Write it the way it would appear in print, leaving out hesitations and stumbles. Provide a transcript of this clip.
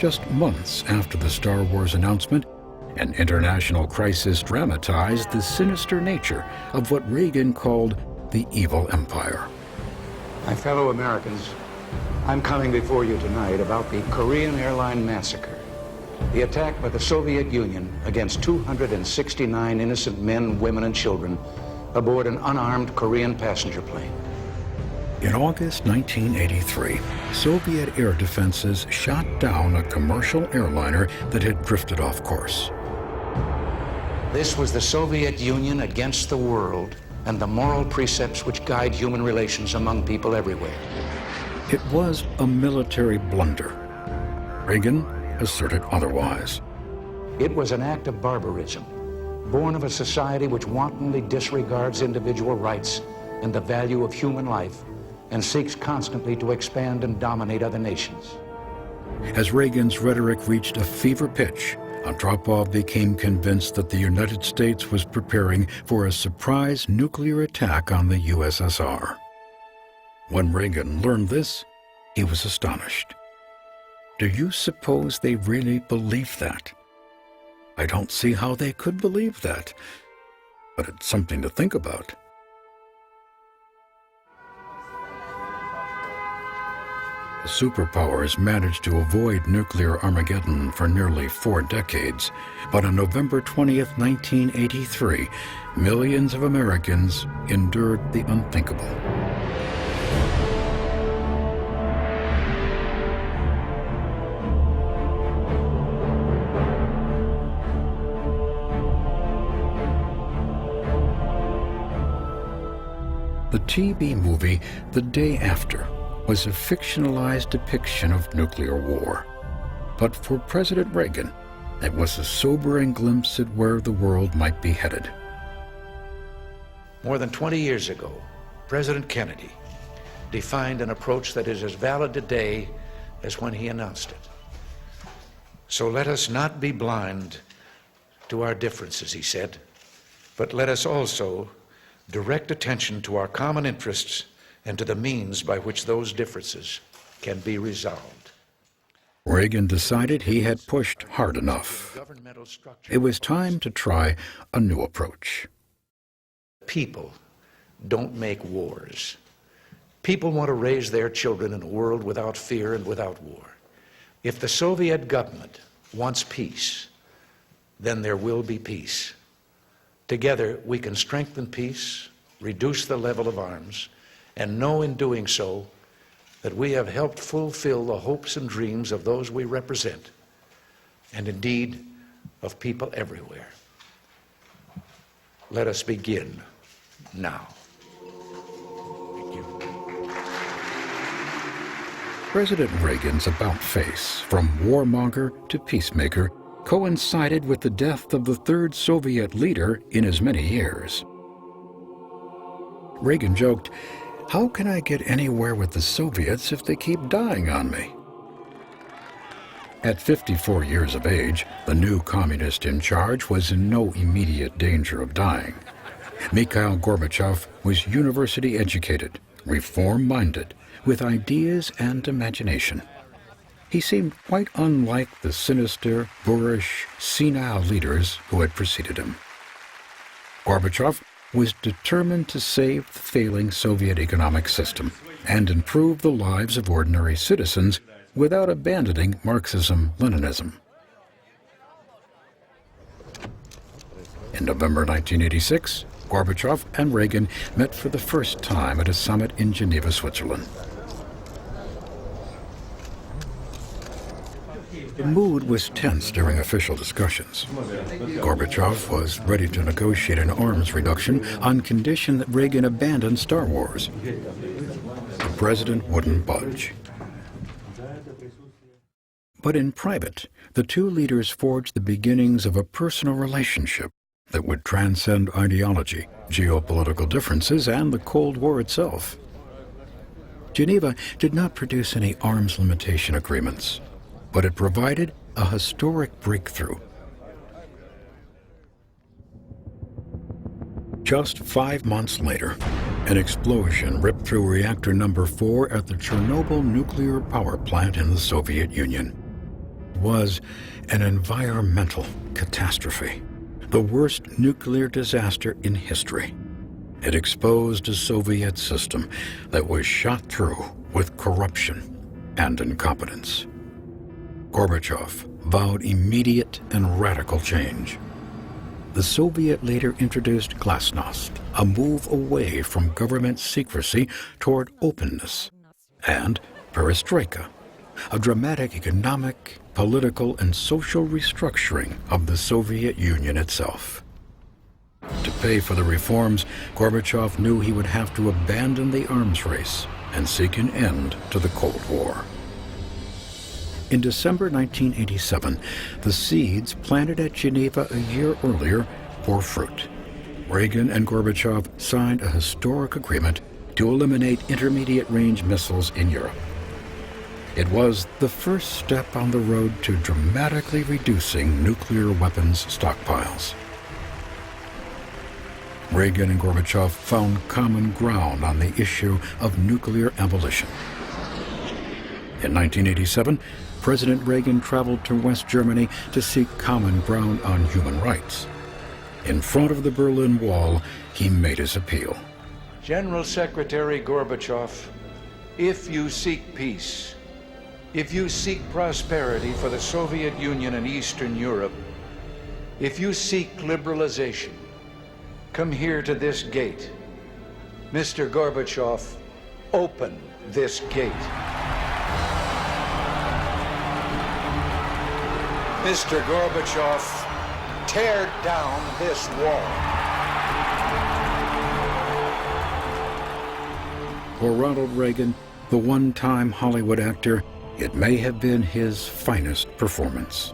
Just months after the Star Wars announcement, an international crisis dramatized the sinister nature of what Reagan called the evil empire. My fellow Americans, I'm coming before you tonight about the Korean airline massacre, the attack by the Soviet Union against 269 innocent men, women, and children aboard an unarmed Korean passenger plane. In August 1983, Soviet air defenses shot down a commercial airliner that had drifted off course. This was the Soviet Union against the world and the moral precepts which guide human relations among people everywhere. It was a military blunder. Reagan asserted otherwise. It was an act of barbarism, born of a society which wantonly disregards individual rights and the value of human life and seeks constantly to expand and dominate other nations. As Reagan's rhetoric reached a fever pitch, Andropov became convinced that the United States was preparing for a surprise nuclear attack on the USSR. When Reagan learned this, he was astonished. Do you suppose they really believed that? I don't see how they could believe that, but it's something to think about. The superpowers managed to avoid nuclear Armageddon for nearly 4 decades, but on November 20th, 1983, millions of Americans endured the unthinkable. The TV movie The Day After was a fictionalized depiction of nuclear war. But for President Reagan, it was a sobering glimpse at where the world might be headed. More than 20 years ago, President Kennedy defined an approach that is as valid today as when he announced it. So let us not be blind to our differences, he said, but let us also direct attention to our common interests and to the means by which those differences can be resolved. Reagan decided he had pushed hard enough. It was time to try a new approach. People don't make wars. People want to raise their children in a world without fear and without war. If the Soviet government wants peace, then there will be peace. Together, we can strengthen peace, reduce the level of arms, and know in doing so that we have helped fulfill the hopes and dreams of those we represent, and indeed of people everywhere. Let us begin now. Thank you. President Reagan's about-face, from warmonger to peacemaker, coincided with the death of the third Soviet leader in as many years. Reagan joked, "How can I get anywhere with the Soviets if they keep dying on me?" At 54 years of age, the new communist in charge was in no immediate danger of dying. Mikhail Gorbachev was university educated, reform-minded, with ideas and imagination. He seemed quite unlike the sinister, boorish, senile leaders who had preceded him. Gorbachev was determined to save the failing Soviet economic system and improve the lives of ordinary citizens without abandoning Marxism-Leninism. In November 1986, Gorbachev and Reagan met for the first time at a summit in Geneva, Switzerland. The mood was tense during official discussions. Gorbachev was ready to negotiate an arms reduction on condition that Reagan abandon Star Wars. The president wouldn't budge. But in private, the two leaders forged the beginnings of a personal relationship that would transcend ideology, geopolitical differences, and the Cold War itself. Geneva did not produce any arms limitation agreements, but it provided a historic breakthrough. Just 5 months later, an explosion ripped through reactor number 4 at the Chernobyl nuclear power plant in the Soviet Union. was an environmental catastrophe, the worst nuclear disaster in history. It exposed a Soviet system that was shot through with corruption and incompetence. Gorbachev vowed immediate and radical change. The Soviet leader introduced glasnost, a move away from government secrecy toward openness, and perestroika, a dramatic economic, political, and social restructuring of the Soviet Union itself. To pay for the reforms, Gorbachev knew he would have to abandon the arms race and seek an end to the Cold War. In December 1987, the seeds planted at Geneva a year earlier bore fruit. Reagan and Gorbachev signed a historic agreement to eliminate intermediate-range missiles in Europe. It was the first step on the road to dramatically reducing nuclear weapons stockpiles. Reagan and Gorbachev found common ground on the issue of nuclear abolition. In 1987, President Reagan traveled to West Germany to seek common ground on human rights. In front of the Berlin Wall, he made his appeal. General Secretary Gorbachev, if you seek peace, if you seek prosperity for the Soviet Union and Eastern Europe, if you seek liberalization, come here to this gate. Mr. Gorbachev, open this gate. Mr. Gorbachev, tear down this wall. For Ronald Reagan, the one-time Hollywood actor, it may have been his finest performance.